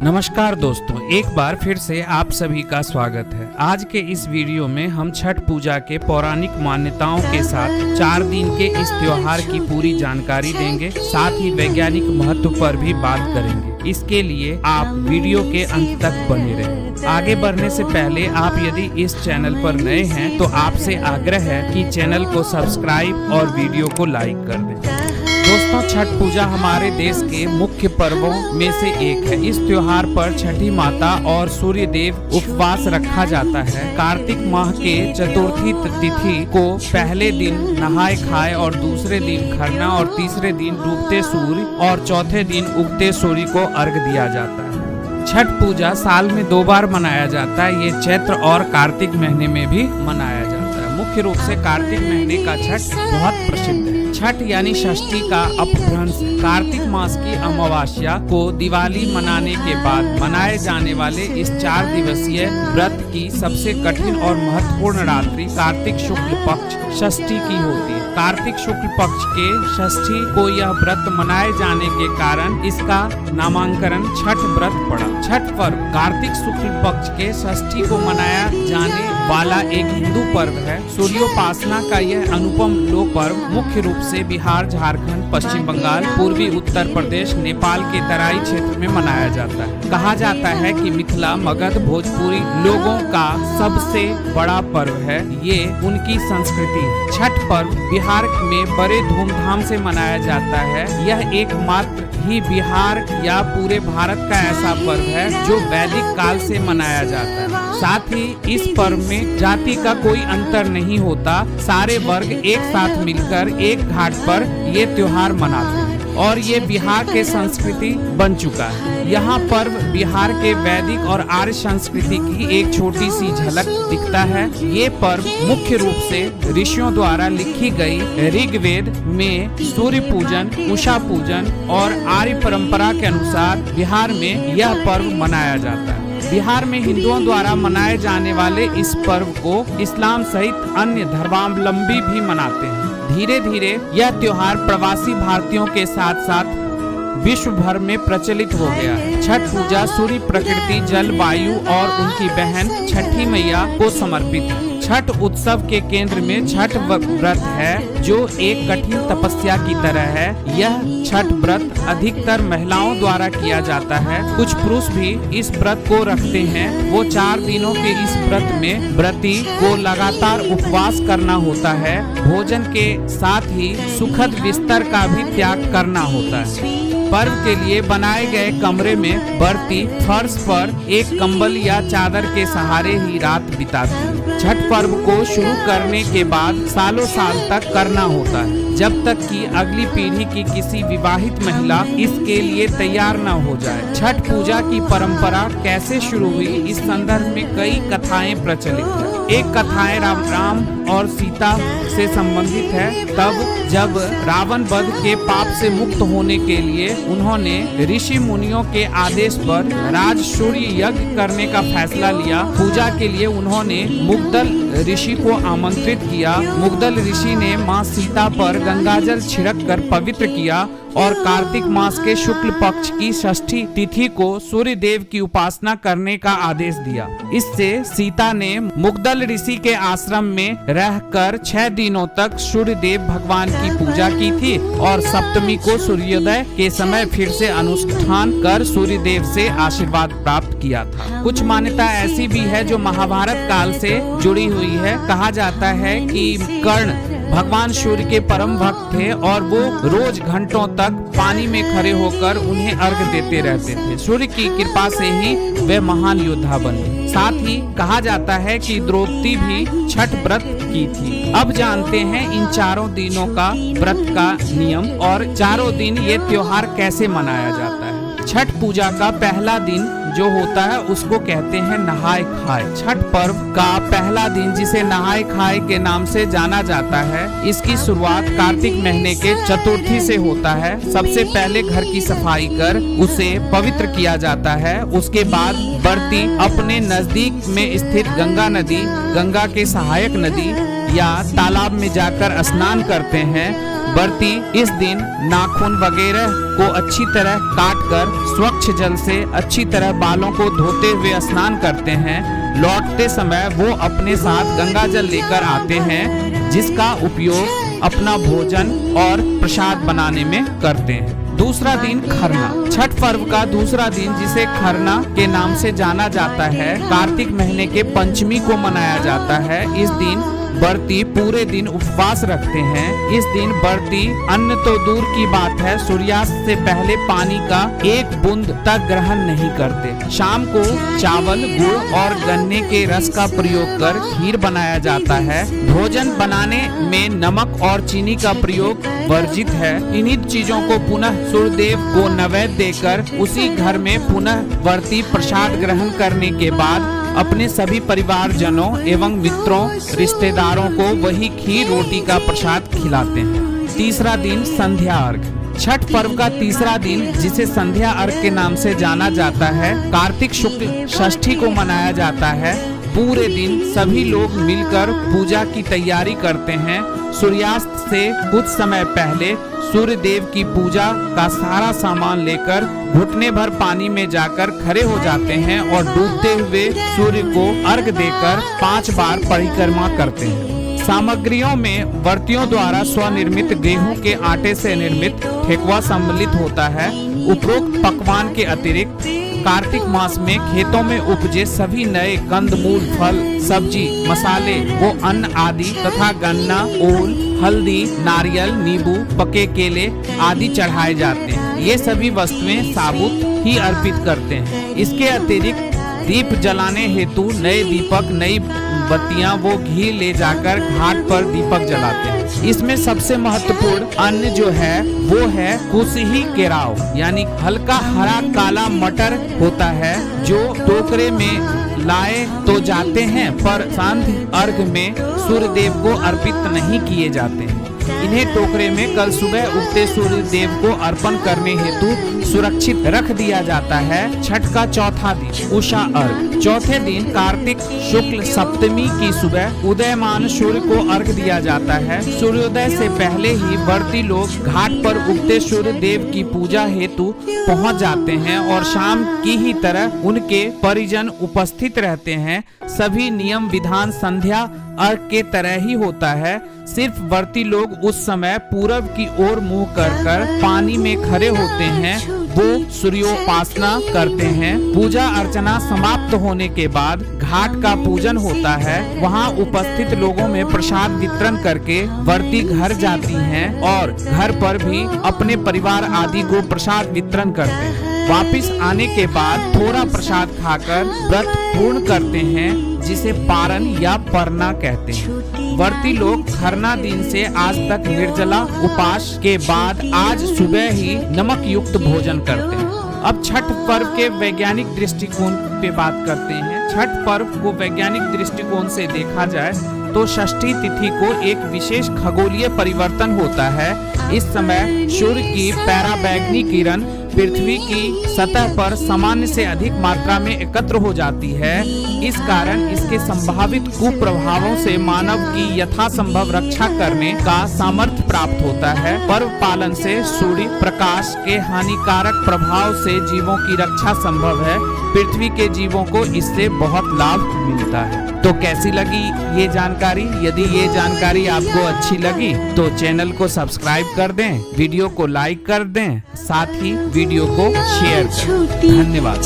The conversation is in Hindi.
नमस्कार दोस्तों, एक बार फिर से आप सभी का स्वागत है। आज के इस वीडियो में हम छठ पूजा के पौराणिक मान्यताओं के साथ 4 दिन के इस त्योहार की पूरी जानकारी देंगे, साथ ही वैज्ञानिक महत्व पर भी बात करेंगे। इसके लिए आप वीडियो के अंत तक बने रहें। आगे बढ़ने से पहले आप यदि इस चैनल पर नए हैं तो आपसे आग्रह है कि चैनल को सब्सक्राइब और वीडियो को लाइक कर दें। दोस्तों, छठ पूजा हमारे देश के मुख्य पर्वों में से एक है। इस त्योहार पर छठी माता और सूर्य देव उपवास रखा जाता है। कार्तिक माह के चतुर्थी तिथि को पहले दिन नहाय खाए और दूसरे दिन खरना और तीसरे दिन डूबते सूर्य और चौथे दिन उगते सूर्य को अर्घ दिया जाता है। छठ पूजा साल में 2 बार मनाया जाता है। ये चैत्र और कार्तिक महीने में भी मनाया जाता है। मुख्य रूप से कार्तिक महीने का छठ बहुत प्रसिद्ध है। छठ यानी षष्ठी का अपभ्रंश। कार्तिक मास की अमावस्या को दिवाली मनाने के बाद मनाए जाने वाले इस 4 दिवसीय व्रत की सबसे कठिन और महत्वपूर्ण रात्रि कार्तिक शुक्ल पक्ष षष्ठी की होती है। कार्तिक शुक्ल पक्ष के षष्ठी को यह व्रत मनाए जाने के कारण इसका नामांकन छठ व्रत पड़ा। छठ पर्व कार्तिक शुक्ल पक्ष के षष्ठी को मनाया जाने वाला एक हिंदू पर्व है। सूर्योपासना का यह अनुपम लोक पर्व मुख्य रूप से बिहार, झारखंड, पश्चिम बंगाल, पूर्वी उत्तर प्रदेश, नेपाल के तराई क्षेत्र में मनाया जाता है। कहा जाता है कि मिथिला, मगध, भोजपुरी लोगों का सबसे बड़ा पर्व है। ये उनकी संस्कृति है। छठ पर्व बिहार में बड़े धूमधाम से मनाया जाता है। यह एकमात्र ही बिहार या पूरे भारत का ऐसा पर्व है जो वैदिक काल से मनाया जाता है। साथ ही इस पर्व में जाति का कोई अंतर नहीं होता। सारे वर्ग एक साथ मिलकर एक घाट पर ये त्योहार मनाते हैं और ये बिहार के संस्कृति बन चुका है। यहाँ पर्व बिहार के वैदिक और आर्य संस्कृति की एक छोटी सी झलक दिखता है। ये पर्व मुख्य रूप से ऋषियों द्वारा लिखी गई ऋग्वेद में सूर्य पूजन, उषा पूजन और आर्य परंपरा के अनुसार बिहार में यह पर्व मनाया जाता है। बिहार में हिंदुओं द्वारा मनाए जाने वाले इस पर्व को इस्लाम सहित अन्य धर्मावलंबी भी मनाते हैं। धीरे धीरे यह त्योहार प्रवासी भारतीयों के साथ साथ विश्व भर में प्रचलित हो गया है। छठ पूजा सूर्य, प्रकृति, जल, वायु और उनकी बहन छठी मैया को समर्पित है। छठ उत्सव के केंद्र में छठ व्रत है जो एक कठिन तपस्या की तरह है। यह छठ व्रत अधिकतर महिलाओं द्वारा किया जाता है। कुछ पुरुष भी इस व्रत को रखते हैं। वो 4 दिनों के इस व्रत में व्रती को लगातार उपवास करना होता है। भोजन के साथ ही सुखद बिस्तर का भी त्याग करना होता है। पर्व के लिए बनाए गए कमरे में व्रती फर्श पर एक कंबल या चादर के सहारे ही रात बिताती है। छठ पर्व को शुरू करने के बाद सालों साल तक करना होता है, जब तक कि अगली पीढ़ी की किसी विवाहित महिला इसके लिए तैयार न हो जाए। छठ पूजा की परंपरा कैसे शुरू हुई, इस संदर्भ में कई कथाएं प्रचलित हैं। एक कथाएं राम और सीता से संबंधित है। तब जब रावण वध के पाप से मुक्त होने के लिए उन्होंने ऋषि मुनियों के आदेश पर राजसूय यज्ञ करने का फैसला लिया। पूजा के लिए उन्होंने मुग्दल ऋषि को आमंत्रित किया। मुग्दल ऋषि ने मां सीता पर गंगाजल छिड़क कर पवित्र किया और कार्तिक मास के शुक्ल पक्ष की षष्ठी तिथि को सूर्य देव की उपासना करने का आदेश दिया। इससे सीता ने मुग्दल ऋषि के आश्रम में रहकर 6 दिनों तक सूर्य देव भगवान की पूजा की थी और सप्तमी को सूर्योदय के समय फिर से अनुष्ठान कर सूर्य देव से आशीर्वाद प्राप्त किया था। कुछ मान्यता ऐसी भी है जो महाभारत काल से जुड़ी हुई है। कहा जाता है कि कर्ण भगवान सूर्य के परम भक्त थे और वो रोज घंटों तक पानी में खड़े होकर उन्हें अर्घ देते रहते थे। सूर्य की कृपा से ही वे महान योद्धा बने। साथ ही कहा जाता है कि द्रौपदी भी छठ व्रत की थी। अब जानते हैं इन 4 दिनों का व्रत का नियम और 4 दिन ये त्योहार कैसे मनाया जाता है। छठ पूजा का पहला दिन जो होता है उसको कहते हैं नहाय खाए। छठ पर्व का पहला दिन जिसे नहाय खाए के नाम से जाना जाता है, इसकी शुरुआत कार्तिक महीने के चतुर्थी से होता है। सबसे पहले घर की सफाई कर उसे पवित्र किया जाता है। उसके बाद व्रती अपने नजदीक में स्थित गंगा नदी, गंगा के सहायक नदी या तालाब में जाकर स्नान करते हैं। व्रती इस दिन नाखून वगैरह को अच्छी तरह काटकर स्वच्छ जल से अच्छी तरह बालों को धोते हुए स्नान करते हैं। लौटते समय वो अपने साथ गंगा जल लेकर आते हैं, जिसका उपयोग अपना भोजन और प्रसाद बनाने में करते हैं। दूसरा दिन खरना। छठ पर्व का दूसरा दिन, जिसे खरना के नाम से जाना जाता है, कार्तिक महीने के पंचमी को मनाया जाता है। इस दिन व्रती पूरे दिन उपवास रखते हैं। इस दिन व्रती अन्न तो दूर की बात है, सूर्यास्त से पहले पानी का एक बूंद तक ग्रहण नहीं करते। शाम को चावल, गुड़ और गन्ने के रस का प्रयोग कर खीर बनाया जाता है। भोजन बनाने में नमक और चीनी का प्रयोग वर्जित है। इन्हीं चीजों को पुनः सूर्यदेव को नैवेद्य देकर उसी घर में पुनः व्रती प्रसाद ग्रहण करने के बाद अपने सभी परिवारजनों एवं मित्रों, रिश्तेदारों को वही खीर रोटी का प्रसाद खिलाते हैं। तीसरा दिन संध्या अर्घ। छठ पर्व का तीसरा दिन, जिसे संध्या अर्घ के नाम से जाना जाता है, कार्तिक शुक्ल षष्ठी को मनाया जाता है। पूरे दिन सभी लोग मिलकर पूजा की तैयारी करते हैं। सूर्यास्त से कुछ समय पहले सूर्य देव की पूजा का सारा सामान लेकर घुटने भर पानी में जाकर खड़े हो जाते हैं और डूबते हुए सूर्य को अर्घ देकर 5 बार परिक्रमा करते हैं। सामग्रियों में व्रतियों द्वारा स्वनिर्मित गेहूं के आटे से निर्मित ठेकुआ सम्मिलित होता है। उपरोक्त पकवान के अतिरिक्त कार्तिक मास में खेतों में उपजे सभी नए कंदमूल, फल, सब्जी, मसाले वो अन्न आदि तथा गन्ना, ओल, हल्दी, नारियल, नींबू, पके केले आदि चढ़ाए जाते हैं। ये सभी वस्तुएं साबुत ही अर्पित करते हैं। इसके अतिरिक्त दीप जलाने हेतु नए दीपक, नई बत्तियां वो घी ले जाकर घाट पर दीपक जलाते हैं। इसमें सबसे महत्वपूर्ण अन्न जो है वो है कुसही केराव, यानी हल्का हरा काला मटर होता है, जो टोकरे में लाए तो जाते हैं पर सांध्य अर्घ में सूर्य देव को अर्पित नहीं किए जाते हैं। इन्हें टोकरे में कल सुबह उगते सूर्य देव को अर्पण करने हेतु सुरक्षित रख दिया जाता है। छठ का चौथा दिन उषा अर्घ। चौथे दिन कार्तिक शुक्ल सप्तमी की सुबह उदयमान सूर्य को अर्घ दिया जाता है। सूर्योदय से पहले ही व्रती लोग घाट पर उगते सूर्य देव की पूजा हेतु पहुंच जाते हैं और शाम की ही तरह उनके परिजन उपस्थित रहते हैं। सभी नियम विधान संध्या अर्घ के तरह ही होता है। सिर्फ व्रती लोग उस समय पूरब की ओर मुंह कर पानी में खड़े होते हैं। वो सूर्योपासना करते हैं। पूजा अर्चना समाप्त होने के बाद घाट का पूजन होता है। वहाँ उपस्थित लोगों में प्रसाद वितरण करके व्रती घर जाती हैं और घर पर भी अपने परिवार आदि को प्रसाद वितरण करते हैं। वापिस आने के बाद थोड़ा प्रसाद खाकर व्रत पूर्ण करते हैं, जिसे पारण या परना कहते हैं। व्रती लोग खरना दिन से आज तक निर्जला उपास के बाद आज सुबह ही नमक युक्त भोजन करते हैं। अब छठ पर्व के वैज्ञानिक दृष्टिकोण पे बात करते हैं। छठ पर्व को वैज्ञानिक दृष्टिकोण से देखा जाए तो षष्ठी तिथि को एक विशेष खगोलीय परिवर्तन होता है। इस समय सूर्य की पराबैंगनी किरण पृथ्वी की सतह पर सामान्य से अधिक मात्रा में एकत्र हो जाती है। इस कारण इसके संभावित कुप्रभावों से मानव की यथासंभव रक्षा करने का सामर्थ्य प्राप्त होता है। पर्व पालन से सूर्य प्रकाश के हानिकारक प्रभाव से जीवों की रक्षा संभव है। पृथ्वी के जीवों को इससे बहुत लाभ मिलता है। तो कैसी लगी ये जानकारी? यदि ये जानकारी आपको अच्छी लगी तो चैनल को सब्सक्राइब कर दें, वीडियो को लाइक कर दें, साथ ही वीडियो को शेयर करें। धन्यवाद।